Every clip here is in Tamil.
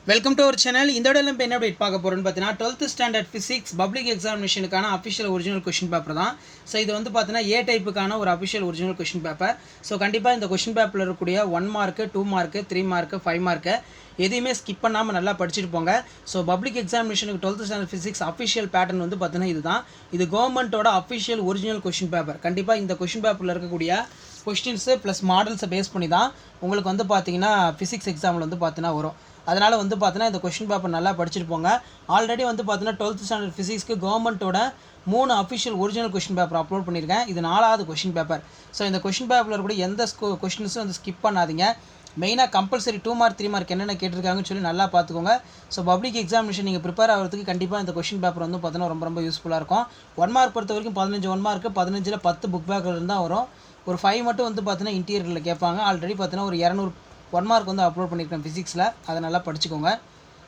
Welcome to our channel. இந்த இடத்துல நம்ம என்ன அப்டேட் பார்க்க போகிறோம்னு பார்த்தீங்கன்னா 12th ஸ்டாண்டர்ட் ஃபிசிக்ஸ் பப்ளிக் எக்ஸாமினேஷனுக்கான அஃபிஷியல் ஒரிஜினல் கொஷின் பேப்பர் தான். ஸோ இது வந்து பார்த்தீங்கன்னா ஏ டைப்புக்கான ஒரு official original question paper. So கண்டிப்பாக இந்த கொஷின் பேப்பரில் இருக்கக்கூடிய 1 மார்க்கு 2 மார்க்கு 3 மார்க்கு 5 மார்க்கு எதையுமே ஸ்கிப் பண்ணாமல் நல்லா படிச்சுட்டு போங்க. ஸோ பப்ளிக் எக்ஸாமினேஷனுக்கு 12th standard physics official pattern வந்து பார்த்தீங்கன்னா இதுதான். இது கவர்மெண்ட்டோட அஃபிஷியல் ஒரிஜினல் கொஷின் பேப்பர். கண்டிப்பாக இந்த கொஷின் பேப்பரில் இருக்கக்கூடிய கொஸ்டின்ஸு ப்ளஸ் மாடல்ஸை பேஸ் பண்ணி தான் உங்களுக்கு வந்து பார்த்தீங்கன்னா ஃபிசிக்ஸ் எக்ஸாமில் வந்து பார்த்தீங்கன்னா வரும். அதனால் வந்து பார்த்தீங்கன்னா இந்த கொஷின் பேப்பர் நல்லா படிச்சுட்டு போங்க. ஆல்ரெடி வந்து பார்த்தீங்கன்னா 12th ஸ்டாண்டர்ட் ஃபிசிக்ஸ்க்கு கவர்மெண்ட்டோட 3 official original question paper upload பண்ணியிருக்கேன். இது 4வது கொஷின் பேப்பர். ஸோ இந்த கொஷின் பேப்பரில் இருக்கக்கூடிய எந்த கொஷின்ஸும் வந்து ஸ்கிப் பண்ணாதீங்க. மெயினாக கம்பல்சரி 2 மார்க் 3 மார்க் என்னென்ன கேட்டிருக்காங்கன்னு சொல்லி நல்லா பார்த்துக்கோங்க. ஸோ பப்ளிக் எக்ஸாமினேஷன் நீங்கள் ப்ரிப்பேர் ஆகிறதுக்கு கண்டிப்பாக இந்த கொஷின் பேப்பர் வந்து பார்த்தீங்கன்னா ரொம்ப யூஸ்ஃபுல்லாக இருக்கும். 1 மார்க் பொறுத்த வரைக்கும் 15 1 மார்க்கு 15ல் 10 புக் பேக்கில் இருந்தால் வரும். ஒரு 5 மட்டும் வந்து பார்த்தீங்கன்னா இன்டீரியரில் கேட்பாங்க. ஆல்ரெடி பார்த்தீங்கன்னா ஒரு 200 1 மார்க் வந்து அப்லோட் பண்ணியிருக்கேன் ஃபிசிக்ஸில். அதை நல்லா படிச்சுக்கோங்க.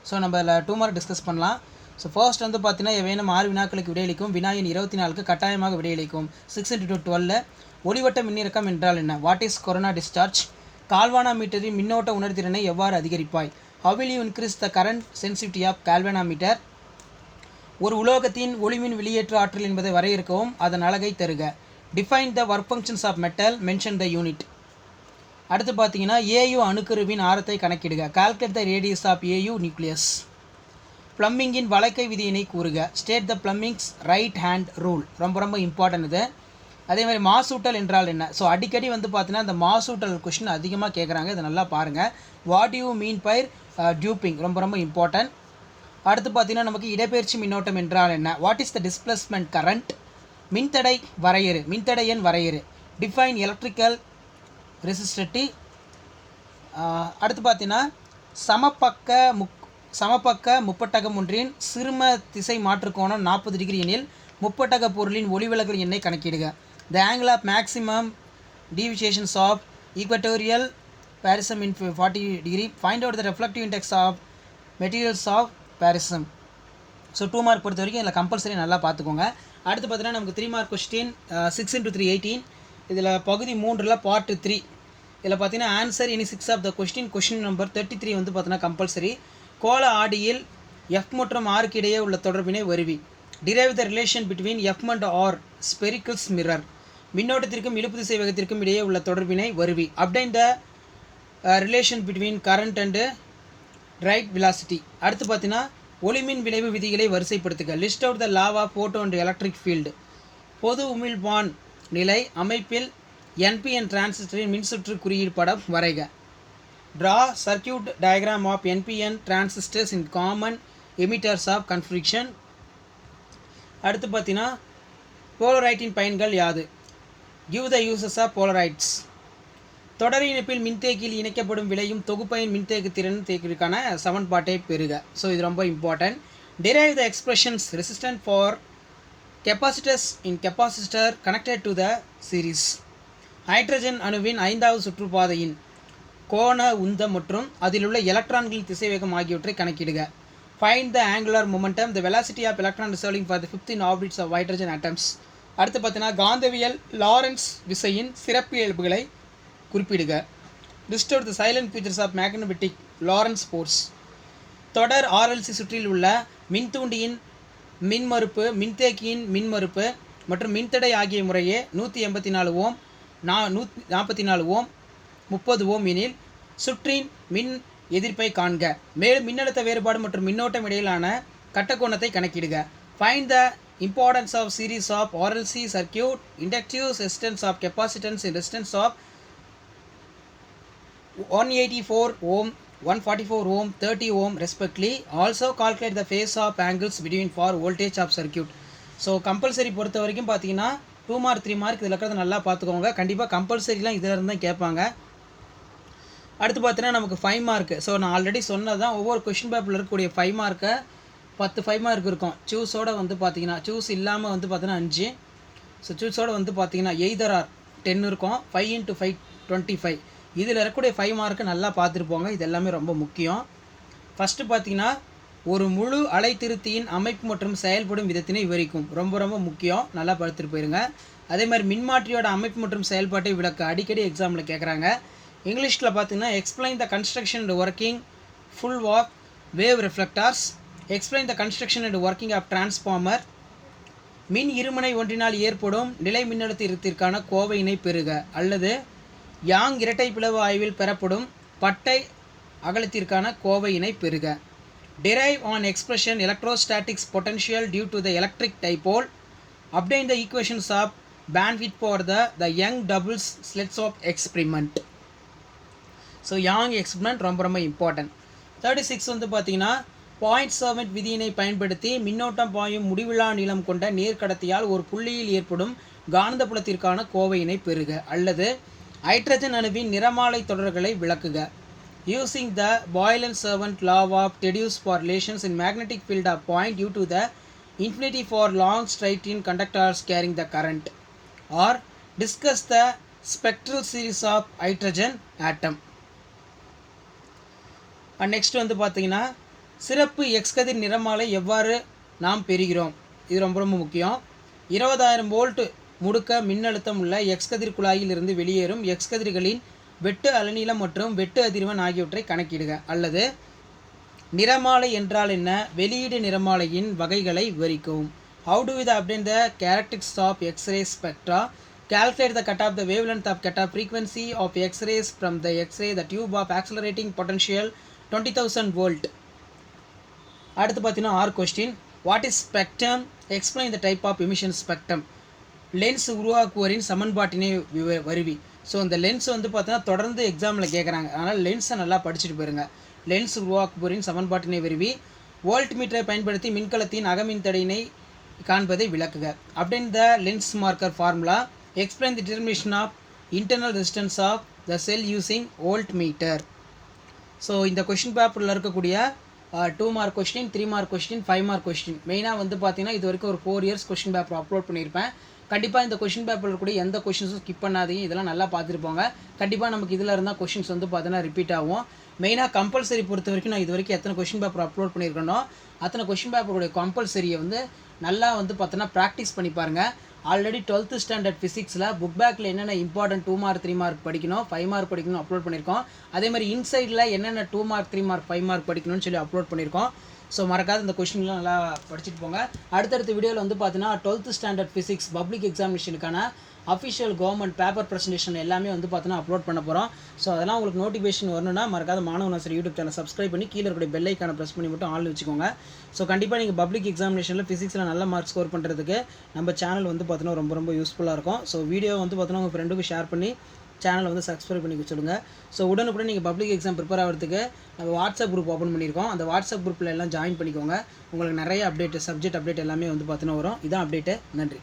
ஸோ நம்ம இதில் 2 மார்க் டிஸ்கஸ் பண்ணலாம். ஸோ ஃபர்ஸ்ட் வந்து பார்த்தீங்கன்னா வேணும் 6 வினாக்களுக்கு விடையளிக்கும் வினாயின் 24க்கு கட்டாயமாக விடையளிக்கும் 6 × 12 ஒளிவட்ட மின்னிறக்கம் என்றால் என்ன? What is corona discharge? கால்வானாமீட்டரின் மின்னோட்ட உணர்திறனை எவ்வாறு அதிகரிப்பாய்? How will you increase the current sensitivity of galvanometer? ஒரு உலோகத்தின் ஒளிமின் வெளியேற்று ஆற்றல் என்பதை வரையறுக்கவும் அதன் அலகை தருக. Define the work functions of metal, mention the unit. அடுத்து பார்த்தீங்கன்னா ஏயு அணுக்கருவின் ஆரத்தை கணக்கிடுக. Calculate the radius of AU nucleus. ப்ளம்பிங்கின் வழக்கை விதியினை கூறுக. State the Fleming's right hand rule. ரொம்ப இம்பார்ட்டன்ட் இது. அதே மாதிரி மாசூட்டல் என்றால் என்ன? ஸோ அடிக்கடி வந்து பார்த்தீங்கன்னா இந்த மாசூட்டல் கொஷின் அதிகமாக கேட்குறாங்க. இதை நல்லா பாருங்கள். வாட் யூ மீன் பை டியூப்பிங் ரொம்ப இம்பார்ட்டன்ட். அடுத்து பார்த்தீங்கன்னா நமக்கு இடப்பெயர்ச்சி மின்னோட்டம் என்றால் என்ன? What is the displacement current? மின்தடை வரையறு. மின்தடை எண் வரையறு. Define electrical resistivity. அடுத்து பார்த்தீங்கன்னா சமபக்க முப்பட்டகம் ஒன்றின் சிறும திசை மாற்றுக்கோணம் 40 டிகிரி எனில் முப்பட்டக பொருளின் ஒளிவிலகல் எண்ணை கணக்கிடுக. The angle of maximum deviations of equatorial prism in 40 degree. Find out the reflective index of materials of prism. So 2 mark பொறுத்த வரைக்கும் இதில் கம்பல்சரி நல்லா பார்த்துக்கோங்க. அடுத்து பார்த்தீங்கன்னா நமக்கு 3 மார்க் கொஸ்டின் 6 × 3 18. இதில் பகுதி 3ல் பார்ட் 3. இதில் பார்த்தீங்கன்னா ஆன்சர் இனி 6 ஆஃப் த கொஸ்டின் நம்பர் 33 வந்து பார்த்தீங்கன்னா கம்பல்சரி. கோள ஆடியில் எஃப் மற்றும் ஆருக்கு இடையே உள்ள தொடர்பினை வருவி. Derive the relation between F and R spherical mirror. மின்னோட்டத்திற்கும் இழுப்பு திசை வேகத்திற்கும் இடையே உள்ள தொடர்பினை வருவி. Obtain the relation between current and drift velocity. அடுத்து பார்த்தீங்கன்னா ஒளிமின் விளைவு விதிகளை வரிசைப்படுத்துக. List out the law of photo and electric field. பொது உமிழ்வான் நிலை அமைப்பில் NPN டிரான்சிஸ்டரின் மின்சுற்று குறியீடு படம் வரைக. Draw circuit diagram of NPN transistors in common emitters of configuration. அடுத்து பார்த்தீங்கன்னா போலரைட்டின் பயன்கள் யாது? Give the uses of polaroids. தொடர் இணைப்பில் மின்தேக்கியில் இணைக்கப்படும் விளையும் தொகுப்பையின் மின்தேக்கு திறன் தேக்கிற்கான சமன்பாட்டை பெறுக. ஸோ இது ரொம்ப important. Drive the expressions resistant for capacitors in capacitor connected to the series. Hydrogen அணுவின் 5வது சுற்றுப்பாதையின் கோண உந்தம் மற்றும் அதில் உள்ள எலக்ட்ரான்களின் திசைவேகம் ஆகியவற்றை கணக்கிடுக. Find the angular momentum the velocity of electron resolving for the 15 orbits of hydrogen atoms. அடுத்து பார்த்தீங்கன்னா காந்தவியல் லாரன்ஸ் விசையின் சிறப்பு இயல்புகளை குறிப்பிடுக. List out the salient features of magnetic Lorentz force. தொடர் RLC சுற்றில் உள்ள மின்தூண்டியின் மின்மறுப்பு, மின்தேக்கியின் மின்மறுப்பு மற்றும் மின்தடை ஆகிய முறையே 184 ஓம் 144 ஓம் 30 ஓம் எனில் சுற்றின் மின் எதிர்ப்பை காண்க. மேலும் மின்னழுத்த வேறுபாடு மற்றும் மின்னோட்டம் இடையிலான கட்டக்கோணத்தை கணக்கிடுக. Find the importance of series of RLC circuit, inductive resistance of capacitance in resistance of 184 ohm 144 ohm 30 ohm respectively. Also calculate the phase of angles between for voltage of circuit. So compulsory பொறுத்த வரைக்கும் பார்த்தீங்கன்னா 2 மார்க் 3 மார்க் இதில் இருக்கிறத நல்லா பார்த்துக்கோங்க. கண்டிப்பாக கம்பல்சரிலாம் இதில் இருந்து தான் கேட்பாங்க. அடுத்து பார்த்தீங்கன்னா நமக்கு 5 மார்க்கு. ஸோ நான் ஆல்ரெடி சொன்னது தான். ஒவ்வொரு கொஷின் பேப்பரில் இருக்கக்கூடிய 5 மார்க்கை 10 5 மார்க் இருக்கும். சூஸோடு வந்து பார்த்தீங்கன்னா சூஸ் இல்லாமல் வந்து பார்த்தீங்கன்னா 5. ஸோ சூஸோடு வந்து பார்த்தீங்கன்னா எய்தர் ஆர் 10 இருக்கும். 5 × 5 25. இதில் இருக்கக்கூடிய 5 மார்க்கு நல்லா பார்த்துட்டு போங்க. இது எல்லாமே ரொம்ப முக்கியம். ஃபஸ்ட்டு பார்த்தீங்கன்னா ஒரு முழு அலைத்திருத்தியின் அமைப்பு மற்றும் செயல்படும் விதத்தினை விவரிக்கும். ரொம்ப முக்கியம். நல்லா பார்த்துட்டு போயிருங்க. அதே மாதிரி மின்மாற்றியோட அமைப்பு மற்றும் செயல்பாட்டை விளக்க அடிக்கடி எக்ஸாமில் கேட்குறாங்க. இங்கிலீஷில் பார்த்தீங்கன்னா explain the construction and working full of wave reflectors. Explain the construction and working of transformer. மின் இருமுனை ஒன்றினால் ஏற்படும் நிலை மின்னழுத்தத்திற்கான கோவையினை பெறுக. அல்லது யாங் இரட்டை பிளவு ஆய்வில் பெறப்படும் பட்டை அகலத்திற்கான கோவையினை பெறுக. Derive on expression electrostatics potential due to the electric dipole. Obtain the equations of bandwidth for the Young doubles sleds of experiment. So Young experiment ரொம்ப ரொம்ப இம்பார்ட்டன்ட். 36 வந்து பார்த்தீங்கன்னா பாயிண்ட் சர்வெண்ட் விதியினை பயன்படுத்தி மின்னோட்டம் பாயும் முடிவில்லா நீளம் கொண்ட நேர்கடத்தியால் ஒரு புள்ளியில் ஏற்படும் காந்தப்புலத்திற்கான கோவையினை பெறுக. அல்லது ஹைட்ரஜன் அணுவின் நிறமாலை தொடர்களை விளக்குக. Using the Biot and Savart law of deduce for relations in magnetic field of point due to the infinity for long straight in conductors carrying the current. Or discuss the spectral series of hydrogen atom. And next வந்து பார்த்தீங்கன்னா சிறப்பு எக்ஸ் கதிர் நிறமாலை எவ்வாறு நாம் பெறுகிறோம், இது ரொம்ப ரொம்ப முக்கியம். 20,000 வோல்ட் முடுக்க மின்னழுத்தம் உள்ள எக்ஸ் கதிர் குழாயில் இருந்து வெளியேறும் எக்ஸ் கதிர்களின் வெட்டு அலைநீளம் மற்றும் வெட்டு அதிர்வெண் ஆகியவற்றை கணக்கிடுக. அல்லது நிறமாலை என்றால் என்ன, வெளியீடு நிறமாலையின் வகைகளை விவரிக்கவும். How do we obtain the characteristics of X-ray spectra? Calculate the cut of the wavelength of cut-off frequency of X-rays from the X-ray the tube of accelerating potential 20,000 volt. அடுத்து பார்த்தீங்கன்னா or question. What is spectrum? Explain the type of emission spectrum. Lens உருவாக்குவரின் சமன்பாட்டினை வருவி. ஸோ இந்த லென்ஸ் வந்து பார்த்தீங்கன்னா தொடர்ந்து எக்ஸாமில் கேட்குறாங்க, அதனால் லென்ஸை நல்லா படிச்சுட்டு போயிருங்க. லென்ஸ் உருவாக்குவரின் சமன்பாட்டினை வருவி. வோல்ட் மீட்டரை பயன்படுத்தி மின்கலத்தின் அகமின் தடையினை காண்பதை விளக்குக. Obtain the lens maker formula. Explain the determination of internal resistance of the cell using voltmeter. So இந்த கொஷின் பேப்பரில் இருக்கக்கூடிய 2 mark question, 3 mark question, 5 mark question மெயினாக வந்து பார்த்தீங்கன்னா இது வரைக்கும் ஒரு 4 இயர்ஸ் கொஸ்டின் பேப்பர் அப்லோட் பண்ணியிருப்பேன். கண்டிப்பாக இந்த கொஷின் பேப்பரில் இருக்கக்கூடிய எந்த கொஷின்ஸும் ஸ்கிப் பண்ணாதீங்க, இதெல்லாம் நல்லா பார்த்துருப்போங்க. கண்டிப்பாக நமக்கு இதில் இருந்தால் கொஷின்ஸ் வந்து பார்த்தீங்கன்னா ரிப்பீட் ஆகும். மெயினாக கம்பல்சரி பொறுத்த வரைக்கும் நான் இது வரைக்கும் எத்தனை கொஷின் பேப்பர் அப்லோட் பண்ணியிருக்கேனோ அத்தனை கொஷின் பேப்பருடைய கம்பல்சரியை வந்து நல்லா வந்து பார்த்தோன்னா ப்ராக்டிஸ் பண்ணி பாருங்கள். ஆல்ரெடி 12th ஸ்டாண்டர்ட் ஃபிசிக்ஸில் புக் பேக்கில் என்னென்ன இம்பார்ட்டன்ட் 2 மார்க் 3 மார்க் படிக்கணும், 5 மார்க் படிக்கணும் அப்லோட் பண்ணியிருக்கோம். அதே மாதிரி இன்சைடில் என்னென்ன 2 மார்க் 3 மார்க் 5 மார்க் படிக்கணும்னு சொல்லி அப்லோட் பண்ணியிருக்கோம். ஸோ மறக்காத இந்த கொஸ்டின்லாம் நல்லா படிச்சுட்டு போங்க. அடுத்தடுத்த வீடியோவில் வந்து பார்த்தீங்கன்னா 12th ஸ்டாண்டர்ட் ஃபிசிக்ஸ் பப்ளிக் எக்ஸாமினேஷனுக்கான அஃபிஷியல் கவர்மெண்ட் பேப்பர் ப்ரெசன்டேஷன் எல்லாமே வந்து பார்த்தீங்கன்னா அப்லோட் பண்ண போகிறோம். ஸோ அதெல்லாம் உங்களுக்கு நோட்டிஃபிகேஷன் வரணும்னா மறக்காத மாணவன் ஆசிரியர் யூடியூப் சேனல் சப்ஸ்கிரைப் பண்ணி கீழே இருக்கக்கூடிய பெல் ஐக்கானை ப்ரெஸ் பண்ணி மட்டும் ஆள் வச்சுக்கோங்க. ஸோ கண்டிப்பாக நீங்கள் பப்ளிக் எக்ஸாமினேஷனில் ஃபிசிக்ஸில் நல்ல மார்க் ஸ்கோர் பண்ணுறதுக்கு நம்ம சேனல் வந்து பார்த்தீங்கன்னா ரொம்ப ரொம்ப யூஸ்ஃபுல்லாக இருக்கும். ஸோ வீடியோ வந்து பார்த்தீங்கன்னா உங்கள் ஃப்ரெண்டுக்கு ஷேர் பண்ணி சேனலை வந்து சப்ஸ்கிரைப் பண்ணி சொல்லுங்கள். ஸோ உடனுக்குடன் நீங்கள் பப்ளிக் எக்ஸாம் ப்ரிப்பேர் ஆகிறதுக்கு நம்ம வாட்ஸ்அப் குரூப் ஓப்பன் பண்ணியிருக்கோம். அந்த வாட்ஸ்அப் குரூப்பில் எல்லாம் ஜாயின் பண்ணிக்கோங்க. உங்களுக்கு நிறைய அப்டேட், சப்ஜெக்ட் அப்டேட் எல்லாமே வந்து பார்த்தீங்கன்னா வரும். இதான் அப்டேட்டு. நன்றி.